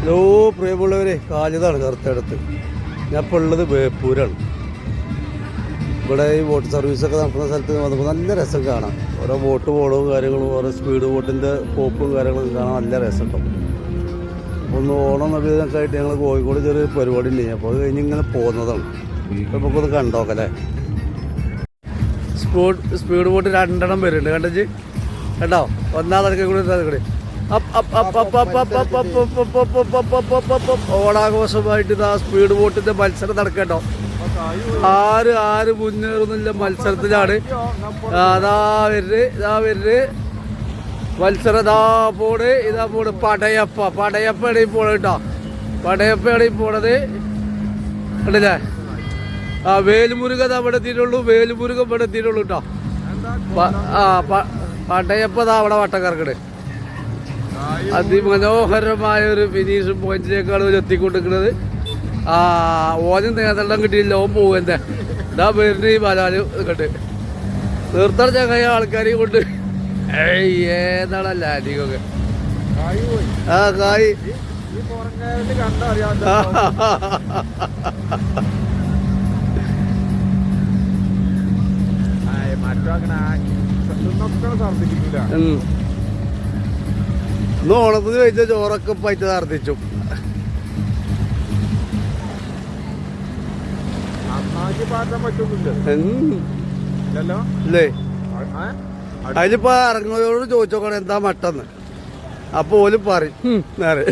Hello പ്രിയമുള്ളവരെ, കാലിതാണ് കറുത്തടുത്ത്. ഞാൻ ഇപ്പോൾ ഉള്ളത് ബേപ്പൂരാണ്. ഇവിടെ ഈ ബോട്ട് സർവീസൊക്കെ നടക്കുന്ന സ്ഥലത്ത് വന്നപ്പോൾ നല്ല രസം കാണാം. ഓരോ ബോട്ട് പോളവും കാര്യങ്ങളും, ഓരോ സ്പീഡ് ബോട്ടിൻ്റെ പോപ്പും കാര്യങ്ങളൊക്കെ കാണാൻ നല്ല രസമുണ്ടാവും. ഒന്ന് ഓണം നവീനൊക്കെ ആയിട്ട് ഞങ്ങൾ കോഴിക്കോട് ചെറിയൊരു പരിപാടി ഉണ്ട്. അപ്പോൾ അത് കഴിഞ്ഞ് ഇങ്ങനെ പോകുന്നതാണ്. നമുക്കൊന്ന് കണ്ടോക്കല്ലേ. സ്പീഡ് ബോട്ട് 2 എണ്ണം വരുന്നുണ്ട്. കണ്ടച്ച് കേട്ടോ. ഒന്നാം തരക്കെ കൂടി ഓണാഘോഷമായിട്ട് ഇതാ സ്പീഡ് ബോട്ടിന്റെ മത്സരം നടക്കട്ടോ. ആര് മുന്നേറുന്നില്ല മത്സരത്തിലാണ്. അതാ വരുന്നത് മത്സരം. ഇതാ പോണ് പടയപ്പയാണ് ഈ പോണത് കേട്ടോ. പടയപ്പയാണ് ഈ പോണത് കണ്ടില്ലേ. വേലുമുരുക അവിടെ എത്തിയിട്ടുള്ളൂ. വേലുമുരുകൻ ഇവിടെ എത്തിയിട്ടുള്ളൂ കേട്ടോ. പടയപ്പ അവിടെ വട്ടം കറക്കണേ. അതിമനോഹരമായ ഒരു ഫിനിഷ് പോയിന്റിലേക്കാണ് എത്തിക്കൊണ്ടിരിക്കുന്നത്. ഓനും നേതൃത്വം കിട്ടിയില്ല. ഓൻ പോകുന്നേ ഇതാ പേരിന് ഈ മലാല് കണ്ട് നിർത്തണം ചങ്ങായി ആൾക്കാരെയും കൊണ്ട്. ഏതാണ് ലാൻഡിങ്ങൊക്കെ. കായ് ഇന്ന് ഓണത്തിന് കഴിച്ച ചോറൊക്കെ പൈറ്റ് തർദ്ദിച്ചു. ഇല്ലേ അതിലിപ്പോ ഇറങ്ങുന്നവരോട് ചോദിച്ചോക്കണം എന്താ മട്ടെന്ന്. അപ്പൊ ഓലും പറയും നേരെ